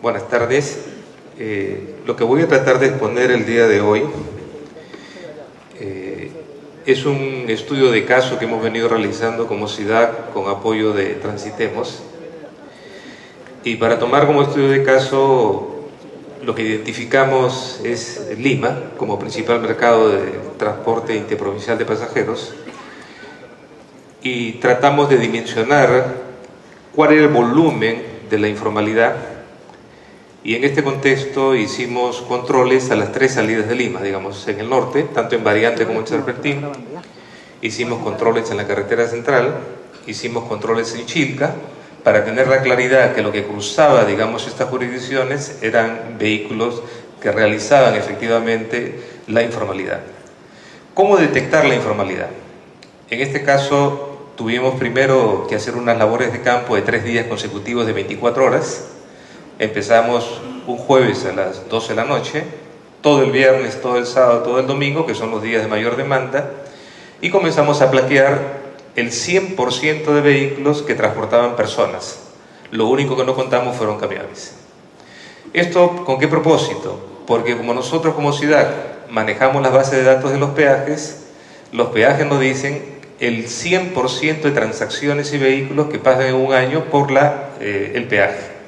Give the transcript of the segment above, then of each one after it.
Buenas tardes. Lo que voy a tratar de exponer el día de hoy es un estudio de caso que hemos venido realizando como CIDAC con apoyo de Transitemos. Y para tomar como estudio de caso, lo que identificamos es Lima como principal mercado de transporte interprovincial de pasajeros y tratamos de dimensionar cuál era el volumen de la informalidad. Y en este contexto hicimos controles a las 3 salidas de Lima, digamos, en el norte, tanto en Variante como en Serpentín. Hicimos controles en la carretera central, hicimos controles en Chilca, para tener la claridad que lo que cruzaba, digamos, estas jurisdicciones eran vehículos que realizaban efectivamente la informalidad. ¿Cómo detectar la informalidad? En este caso tuvimos primero que hacer unas labores de campo de 3 días consecutivos de 24 horas. Empezamos un jueves a las 12 de la noche, todo el viernes, todo el sábado, todo el domingo, que son los días de mayor demanda, y comenzamos a plaquear el 100% de vehículos que transportaban personas. Lo único que no contamos fueron camiones. ¿Esto con qué propósito? Porque como nosotros como CIDAC manejamos las bases de datos de los peajes nos dicen el 100% de transacciones y vehículos que pasan en un año por el peaje.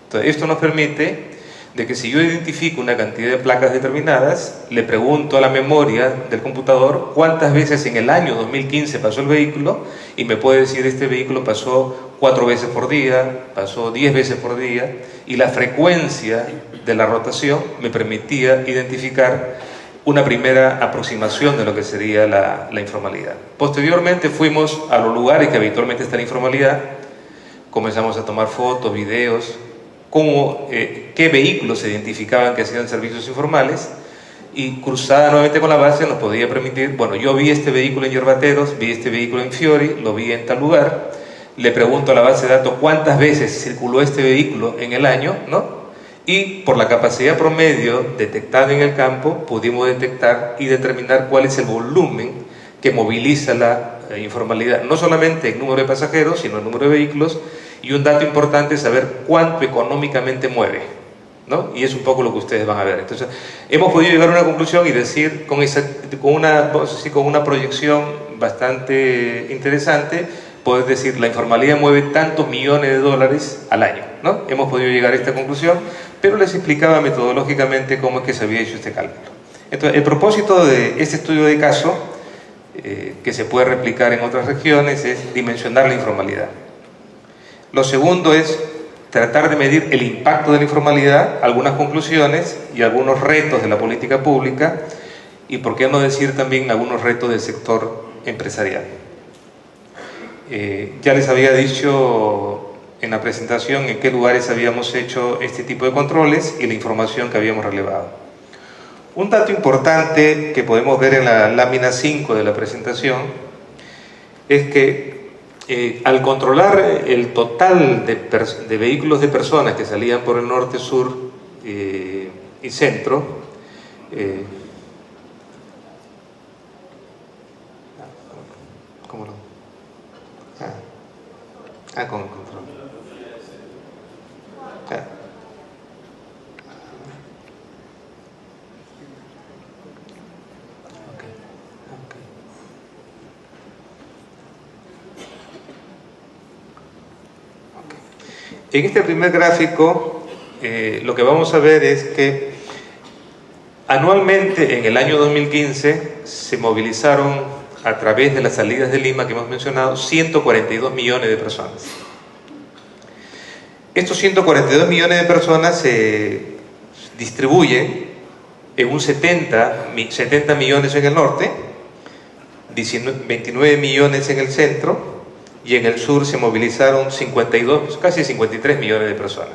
Entonces, esto nos permite de que si yo identifico una cantidad de placas determinadas, le pregunto a la memoria del computador cuántas veces en el año 2015 pasó el vehículo y me puede decir este vehículo pasó 4 veces por día, pasó 10 veces por día, y la frecuencia de la rotación me permitía identificar una primera aproximación de lo que sería la informalidad. Posteriormente fuimos a los lugares que habitualmente está la informalidad, comenzamos a tomar fotos, videos, qué vehículos se identificaban que hacían servicios informales, y cruzada nuevamente con la base nos podía permitir, bueno, yo vi este vehículo en Yerbateros, vi este vehículo en Fiori, lo vi en tal lugar, le pregunto a la base de datos cuántas veces circuló este vehículo en el año, ¿no? Y por la capacidad promedio detectada en el campo pudimos detectar y determinar cuál es el volumen que moviliza la informalidad, no solamente el número de pasajeros, sino el número de vehículos. Y un dato importante es saber cuánto económicamente mueve, ¿no? Y es un poco lo que ustedes van a ver. Entonces, hemos podido llegar a una conclusión y decir, con una proyección bastante interesante, poder decir, la informalidad mueve tantos millones de dólares al año, ¿no? Hemos podido llegar a esta conclusión, pero les explicaba metodológicamente cómo es que se había hecho este cálculo. Entonces, el propósito de este estudio de caso, que se puede replicar en otras regiones, es dimensionar la informalidad. Lo segundo es tratar de medir el impacto de la informalidad, algunas conclusiones y algunos retos de la política pública, y por qué no decir también algunos retos del sector empresarial. Ya les había dicho en la presentación en qué lugares habíamos hecho este tipo de controles y la información que habíamos relevado. Un dato importante que podemos ver en la lámina 5 de la presentación es que al controlar el total de vehículos de personas que salían por el norte, sur y centro, ¿cómo lo? Con el control. En este primer gráfico, lo que vamos a ver es que anualmente en el año 2015 se movilizaron a través de las salidas de Lima que hemos mencionado 142 millones de personas. Estos 142 millones de personas se distribuyen en un 70 millones en el norte, 29 millones en el centro, y en el sur se movilizaron 52, casi 53 millones de personas.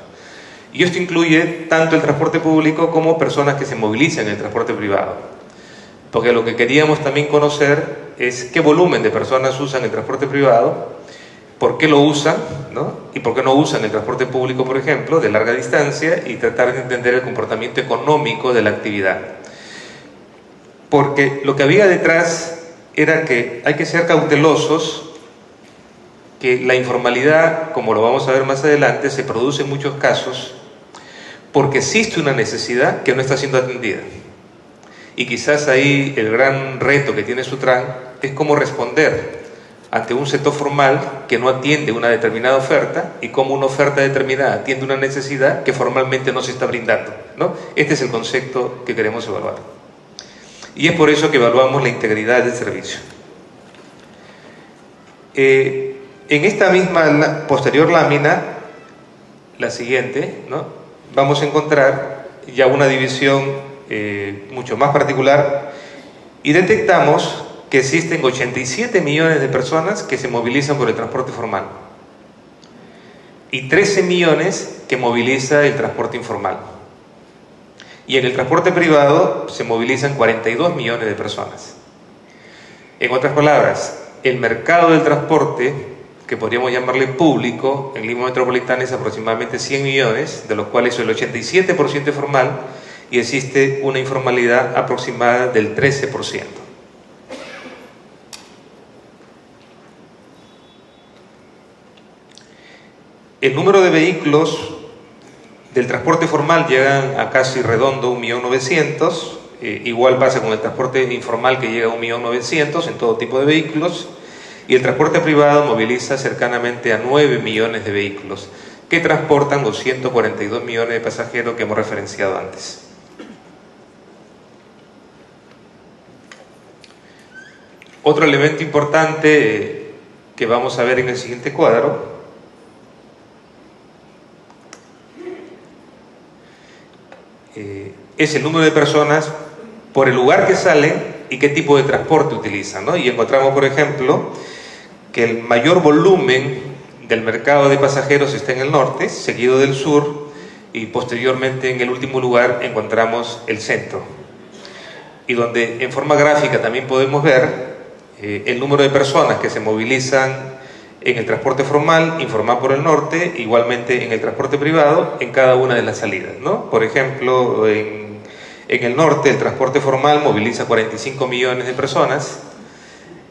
Y esto incluye tanto el transporte público como personas que se movilizan en el transporte privado. Porque lo que queríamos también conocer es qué volumen de personas usan el transporte privado, por qué lo usan, ¿no? Y por qué no usan el transporte público, por ejemplo, de larga distancia, y tratar de entender el comportamiento económico de la actividad. Porque lo que había detrás era que hay que ser cautelosos, que la informalidad, como lo vamos a ver más adelante, se produce en muchos casos porque existe una necesidad que no está siendo atendida. Y quizás ahí el gran reto que tiene Sutran es cómo responder ante un sector formal que no atiende una determinada oferta y cómo una oferta determinada atiende una necesidad que formalmente no se está brindando, ¿no? Este es el concepto que queremos evaluar. Y es por eso que evaluamos la integridad del servicio. En esta misma posterior lámina, la siguiente, ¿no?, vamos a encontrar ya una división mucho más particular y detectamos que existen 87 millones de personas que se movilizan por el transporte formal y 13 millones que moviliza el transporte informal. Y en el transporte privado se movilizan 42 millones de personas. En otras palabras, el mercado del transporte, que podríamos llamarle público, en Lima Metropolitana es aproximadamente 100 millones, de los cuales el 87% es formal y existe una informalidad aproximada del 13%. El número de vehículos del transporte formal llegan a casi redondo 1.900.000, igual pasa con el transporte informal que llega a 1.900.000 en todo tipo de vehículos, y el transporte privado moviliza cercanamente a 9 millones de vehículos que transportan los 142 millones de pasajeros que hemos referenciado antes. Otro elemento importante que vamos a ver en el siguiente cuadro es el número de personas por el lugar que salen y qué tipo de transporte utilizan, ¿no? Y encontramos, por ejemplo, que el mayor volumen del mercado de pasajeros está en el norte, seguido del sur, y posteriormente en el último lugar encontramos el centro. Y donde en forma gráfica también podemos ver el número de personas que se movilizan en el transporte formal, informal por el norte, igualmente en el transporte privado, en cada una de las salidas, ¿no? Por ejemplo, en el norte el transporte formal moviliza 45 millones de personas,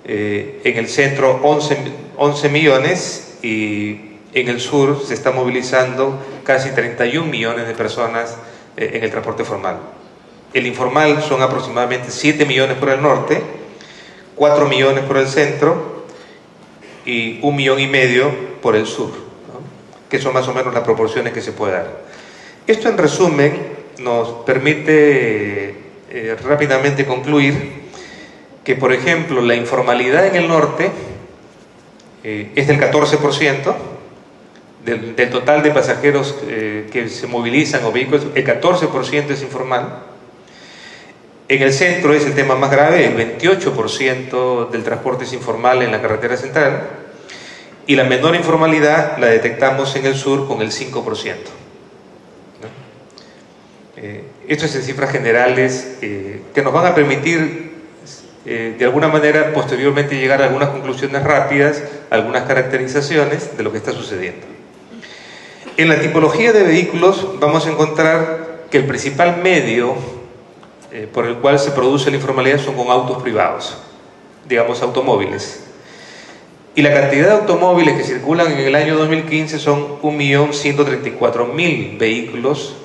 en el centro 11 millones y en el sur se está movilizando casi 31 millones de personas en el transporte formal. El informal son aproximadamente 7 millones por el norte, 4 millones por el centro y 1,5 millones por el sur, ¿no?, que son más o menos las proporciones que se puede dar. Esto en resumen nos permite rápidamente concluir que, por ejemplo, la informalidad en el norte es del 14%, del total de pasajeros que se movilizan o vehículos, el 14% es informal. En el centro es el tema más grave, el 28% del transporte es informal en la carretera central, y la menor informalidad la detectamos en el sur con el 5%. Esto es en cifras generales que nos van a permitir de alguna manera posteriormente llegar a algunas conclusiones rápidas, algunas caracterizaciones de lo que está sucediendo. En la tipología de vehículos vamos a encontrar que el principal medio por el cual se produce la informalidad son con autos privados, digamos automóviles. Y la cantidad de automóviles que circulan en el año 2015 son 1.134.000 vehículos,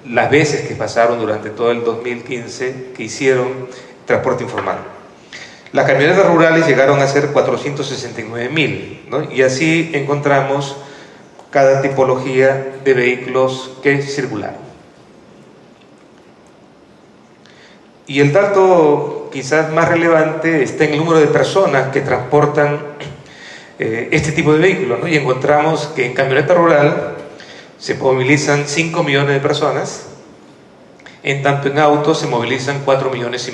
las veces que pasaron durante todo el 2015 que hicieron transporte informal. Las camionetas rurales llegaron a ser 469.000, ¿no? Y así encontramos cada tipología de vehículos que circularon. Y el dato quizás más relevante está en el número de personas que transportan este tipo de vehículos, ¿no? Y encontramos que en camioneta rural se movilizan 5 millones de personas, en tanto en autos se movilizan 4,5 millones,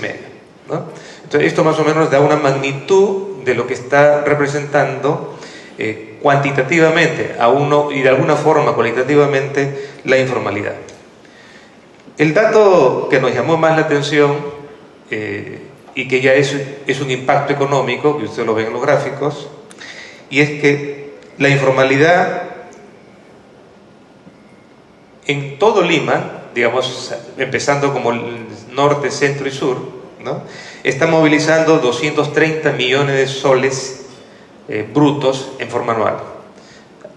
¿no? Entonces esto más o menos da una magnitud de lo que está representando cuantitativamente a uno y de alguna forma cualitativamente la informalidad. El dato que nos llamó más la atención y que ya es un impacto económico, que ustedes lo ven en los gráficos, y es que la informalidad en todo Lima, digamos, empezando como el norte, centro y sur, ¿no?, está movilizando 230 millones de soles brutos en forma anual.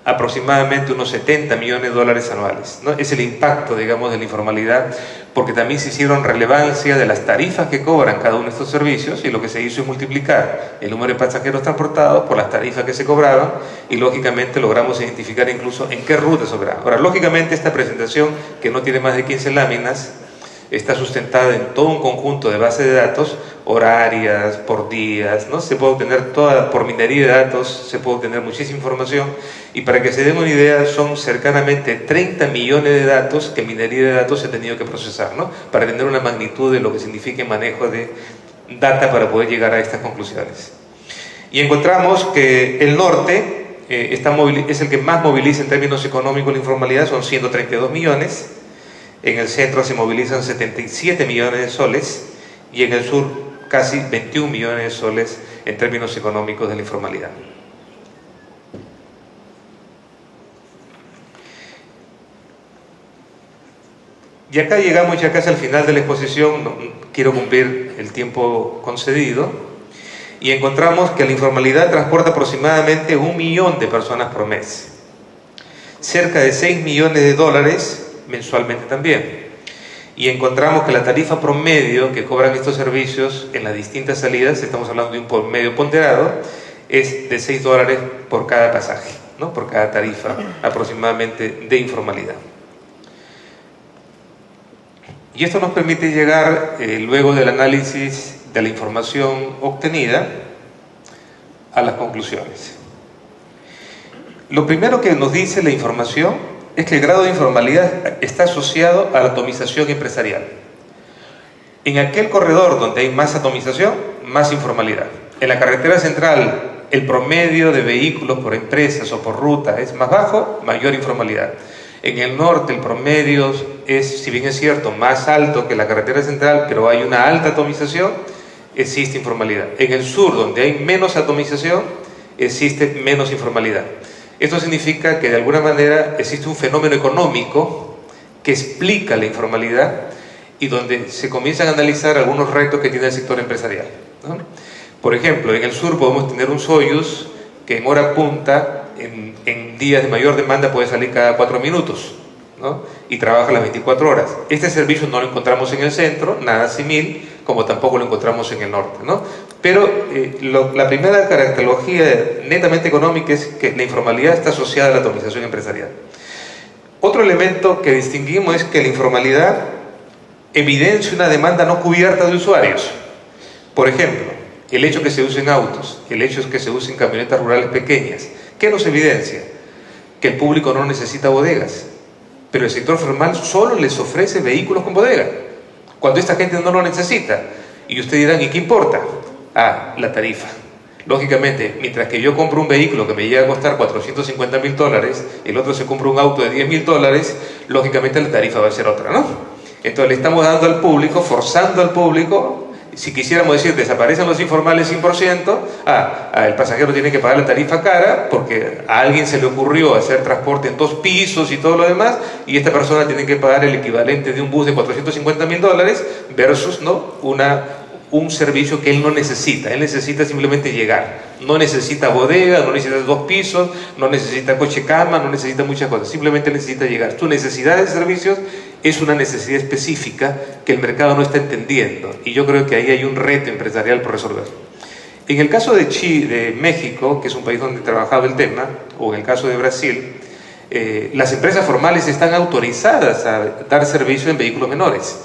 aproximadamente unos 70 millones de dólares anuales, ¿no? Es el impacto, digamos, de la informalidad, porque también se hicieron relevancia de las tarifas que cobran cada uno de estos servicios, y lo que se hizo es multiplicar el número de pasajeros transportados por las tarifas que se cobraban, y lógicamente logramos identificar incluso en qué rutas operaban. Ahora, lógicamente esta presentación, que no tiene más de 15 láminas, está sustentada en todo un conjunto de bases de datos horarias, por días, ¿no? Se puede obtener toda, por minería de datos, se puede obtener muchísima información, y para que se den una idea, son cercanamente 30 millones de datos que minería de datos se ha tenido que procesar, ¿no? Para tener una magnitud de lo que significa el manejo de data para poder llegar a estas conclusiones. Y encontramos que el norte es el que más moviliza en términos económicos la informalidad, son 132 millones, en el centro se movilizan 77 millones de soles, y en el sur casi 21 millones de soles en términos económicos de la informalidad. Y acá llegamos ya casi al final de la exposición, no quiero cumplir el tiempo concedido, y encontramos que la informalidad transporta aproximadamente 1 millón de personas por mes, cerca de 6 millones de dólares mensualmente también. Y encontramos que la tarifa promedio que cobran estos servicios en las distintas salidas, estamos hablando de un promedio ponderado, es de $6 por cada pasaje, ¿no? Por cada tarifa aproximadamente de informalidad. Y esto nos permite llegar, luego del análisis de la información obtenida, a las conclusiones. Lo primero que nos dice la información es que el grado de informalidad está asociado a la atomización empresarial. En aquel corredor donde hay más atomización, más informalidad. En la carretera central, el promedio de vehículos por empresas o por ruta es más bajo, mayor informalidad. En el norte el promedio es, si bien es cierto, más alto que la carretera central, pero hay una alta atomización, existe informalidad. En el sur, donde hay menos atomización, existe menos informalidad. Esto significa que de alguna manera existe un fenómeno económico que explica la informalidad y donde se comienzan a analizar algunos retos que tiene el sector empresarial, ¿no? Por ejemplo, en el sur podemos tener un Soyuz que en hora punta, en días de mayor demanda, puede salir cada 4 minutos, ¿no? Y trabaja las 24 horas. Este servicio no lo encontramos en el centro, nada similar, como tampoco lo encontramos en el norte, ¿no? Pero la primera caracterología netamente económica es que la informalidad está asociada a la atomización empresarial. Otro elemento que distinguimos es que la informalidad evidencia una demanda no cubierta de usuarios. Por ejemplo, el hecho que se usen autos, el hecho es que se usen camionetas rurales pequeñas. ¿Qué nos evidencia? Que el público no necesita bodegas, pero el sector formal solo les ofrece vehículos con bodega, cuando esta gente no lo necesita. Y ustedes dirán, ¿y qué importa? Ah, la tarifa. Lógicamente, mientras que yo compro un vehículo que me llega a costar $450.000, el otro se compra un auto de $10.000, lógicamente la tarifa va a ser otra, ¿no? Entonces le estamos dando al público, forzando al público. Si quisiéramos decir, desaparecen los informales 100%, el pasajero tiene que pagar la tarifa cara porque a alguien se le ocurrió hacer transporte en 2 pisos y todo lo demás, y esta persona tiene que pagar el equivalente de un bus de $450.000 versus, ¿no?, un servicio que él no necesita. Él necesita simplemente llegar, no necesita bodega, no necesita 2 pisos, no necesita coche cama, no necesita muchas cosas, simplemente necesita llegar. Su necesidad de servicios es una necesidad específica que el mercado no está entendiendo, y yo creo que ahí hay un reto empresarial por resolver. En el caso de México, que es un país donde he trabajado el tema, o en el caso de Brasil, las empresas formales están autorizadas a dar servicio en vehículos menores,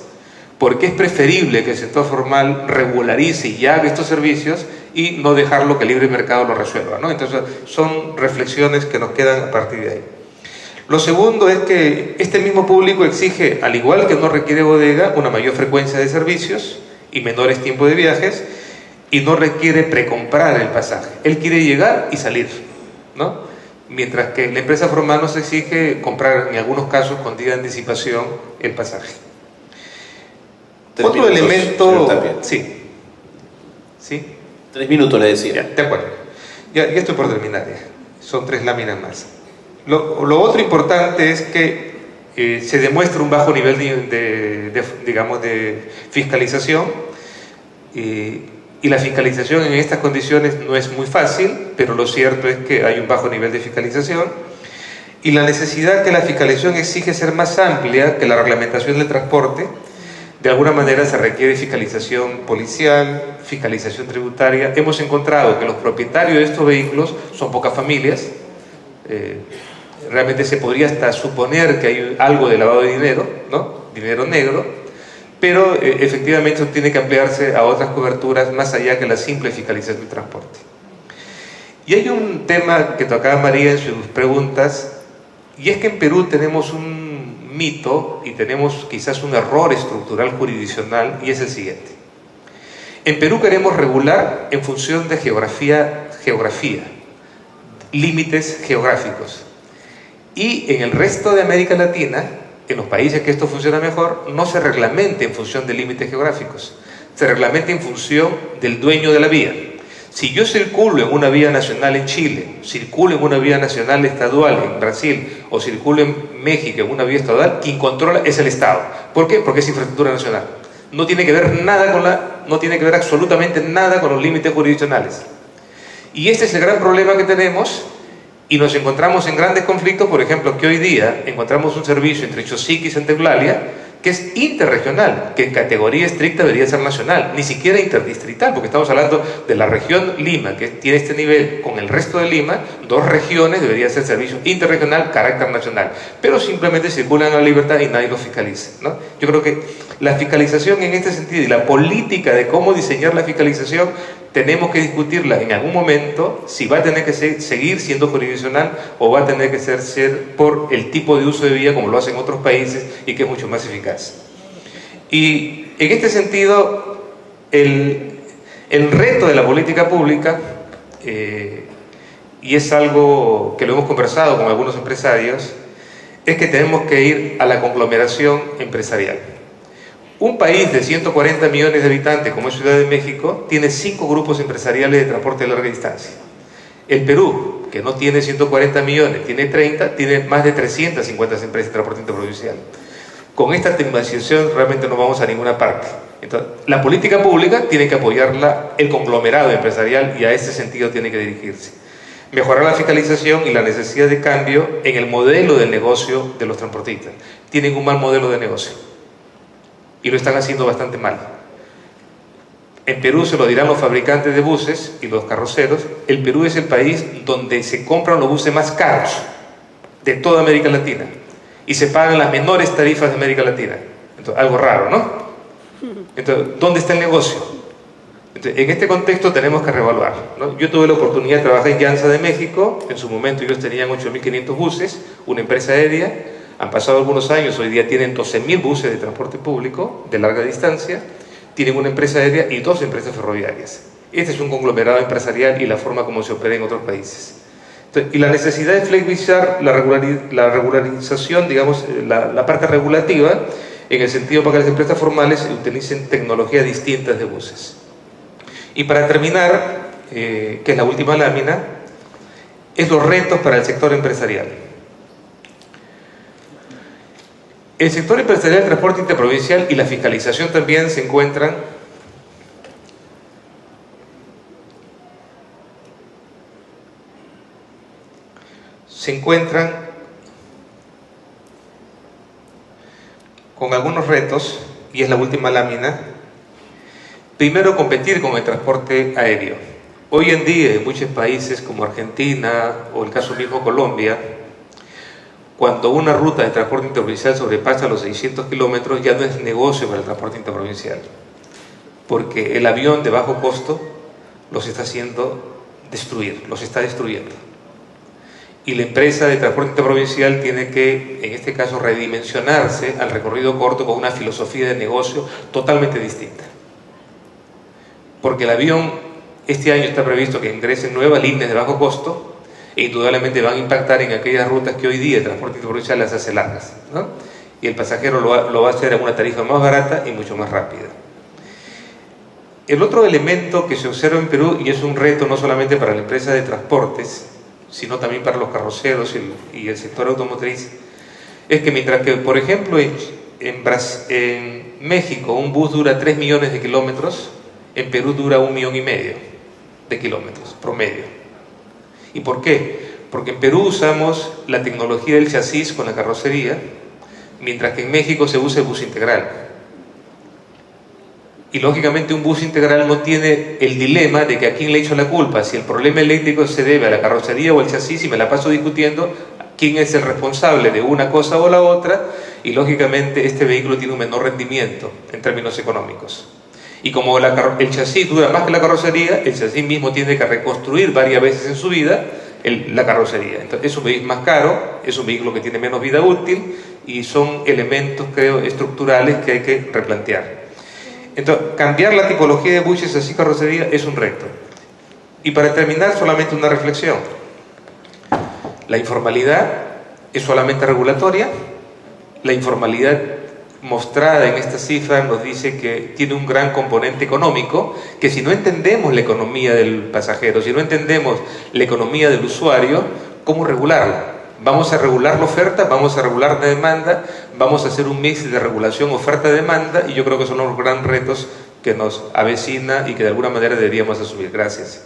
porque es preferible que el sector formal regularice y haga estos servicios y no dejarlo que el libre mercado lo resuelva, ¿no? Entonces son reflexiones que nos quedan a partir de ahí. Lo segundo es que este mismo público exige, al igual que no requiere bodega, una mayor frecuencia de servicios y menores tiempos de viajes, y no requiere precomprar el pasaje. Él quiere llegar y salir, ¿no? Mientras que la empresa formal nos exige comprar, en algunos casos, con día de anticipación, el pasaje. Otro elemento... Sí. ¿Sí? 3 minutos le decía. Ya, de acuerdo. Ya estoy por terminar ya. Son 3 láminas más. Lo otro importante es que se demuestra un bajo nivel de fiscalización, y la fiscalización en estas condiciones no es muy fácil, pero lo cierto es que hay un bajo nivel de fiscalización. y la necesidad que la fiscalización exige ser más amplia que la reglamentación del transporte. De alguna manera se requiere fiscalización policial, fiscalización tributaria. Hemos encontrado que los propietarios de estos vehículos son pocas familias. Realmente se podría hasta suponer que hay algo de lavado de dinero, ¿no? Dinero negro, pero efectivamente eso tiene que ampliarse a otras coberturas más allá que la simple fiscalización del transporte. Y hay un tema que tocaba María en sus preguntas, y es que en Perú tenemos un mito y tenemos quizás un error estructural jurisdiccional, y es el siguiente. En Perú queremos regular en función de geografía, límites geográficos. Y en el resto de América Latina, en los países que esto funciona mejor, no se reglamenta en función de límites geográficos, se reglamenta en función del dueño de la vía. Si yo circulo en una vía nacional en Chile, circulo en una vía nacional estadual en Brasil, o circulo en México en una vía estadual, quien controla es el Estado. ¿Por qué? Porque es infraestructura nacional. No tiene que ver nada no tiene que ver absolutamente nada con los límites jurisdiccionales. Y este es el gran problema que tenemos, y nos encontramos en grandes conflictos. Por ejemplo, que hoy día encontramos un servicio entre Chosique y Santa Eulalia que es interregional, que en categoría estricta debería ser nacional, ni siquiera interdistrital, porque estamos hablando de la región Lima, que tiene este nivel con el resto de Lima, dos regiones, debería ser servicio interregional, carácter nacional, pero simplemente circulan a la libertad y nadie lo fiscaliza, ¿no? Yo creo que la fiscalización en este sentido y la política de cómo diseñar la fiscalización tenemos que discutirla en algún momento, si va a tener que seguir siendo jurisdiccional o va a tener que ser por el tipo de uso de vía como lo hacen otros países y que es mucho más eficaz. Y en este sentido, el reto de la política pública, y es algo que lo hemos conversado con algunos empresarios, es que tenemos que ir a la conglomeración empresarial. Un país de 140 millones de habitantes como es Ciudad de México tiene 5 grupos empresariales de transporte de larga distancia. El Perú, que no tiene 140 millones, tiene 30, tiene más de 350 empresas de transporte interprovincial. Con esta tecnificación realmente no vamos a ninguna parte. Entonces, la política pública tiene que apoyarla el conglomerado empresarial y a ese sentido tiene que dirigirse. Mejorar la fiscalización y la necesidad de cambio en el modelo de negocio de los transportistas. Tienen un mal modelo de negocio y lo están haciendo bastante mal. En Perú, se lo dirán los fabricantes de buses y los carroceros, el Perú es el país donde se compran los buses más caros de toda América Latina y se pagan las menores tarifas de América Latina. Entonces, algo raro, ¿no? Entonces, ¿dónde está el negocio? Entonces, en este contexto tenemos que reevaluar, ¿no? Yo tuve la oportunidad de trabajar en Llanza de México. En su momento ellos tenían 8.500 buses, una empresa aérea. Han pasado algunos años, hoy día tienen 12.000 buses de transporte público de larga distancia, tienen una empresa aérea y 2 empresas ferroviarias. Este es un conglomerado empresarial y la forma como se opera en otros países. Entonces, y la necesidad de flexibilizar la regularización, digamos, la parte regulativa, en el sentido para que las empresas formales utilicen tecnologías distintas de buses. Y para terminar, que es la última lámina, es los retos para el sector empresarial. El sector empresarial del transporte interprovincial y la fiscalización también se encuentran con algunos retos, y es la última lámina. Primero, competir con el transporte aéreo. Hoy en día, en muchos países como Argentina o el caso mismo Colombia, cuando una ruta de transporte interprovincial sobrepasa los 600 kilómetros, ya no es negocio para el transporte interprovincial, porque el avión de bajo costo los está haciendo destruir, los está destruyendo. Y la empresa de transporte interprovincial tiene que, en este caso, redimensionarse al recorrido corto con una filosofía de negocio totalmente distinta. Porque el avión, este año está previsto que ingresen nuevas líneas de bajo costo, e indudablemente van a impactar en aquellas rutas que hoy día el transporte interprovincial las hace largas, ¿no? Y el pasajero lo va a hacer a una tarifa más barata y mucho más rápida. El otro elemento que se observa en Perú, y es un reto no solamente para la empresa de transportes, sino también para los carroceros y el sector automotriz, es que mientras que, por ejemplo, en México un bus dura 3 millones de kilómetros, en Perú dura 1,5 millones de kilómetros promedio. ¿Y por qué? Porque en Perú usamos la tecnología del chasis con la carrocería, mientras que en México se usa el bus integral. Y lógicamente un bus integral no tiene el dilema de que a quién le echo la culpa, si el problema eléctrico se debe a la carrocería o al chasis, y me la paso discutiendo quién es el responsable de una cosa o la otra, y lógicamente este vehículo tiene un menor rendimiento en términos económicos. Y como el chasis dura más que la carrocería, el chasis mismo tiene que reconstruir varias veces en su vida la carrocería. Entonces es un vehículo más caro, es un vehículo que tiene menos vida útil, y son elementos, creo, estructurales que hay que replantear. Entonces, cambiar la tipología de buses así carrocería es un reto. Y para terminar, solamente una reflexión. La informalidad es solamente regulatoria. La informalidad mostrada en esta cifra nos dice que tiene un gran componente económico, que si no entendemos la economía del pasajero, si no entendemos la economía del usuario, ¿cómo regularla? Vamos a regular la oferta, vamos a regular la demanda, vamos a hacer un mix de regulación, oferta-demanda, y yo creo que son los grandes retos que nos avecina y que de alguna manera deberíamos asumir. Gracias.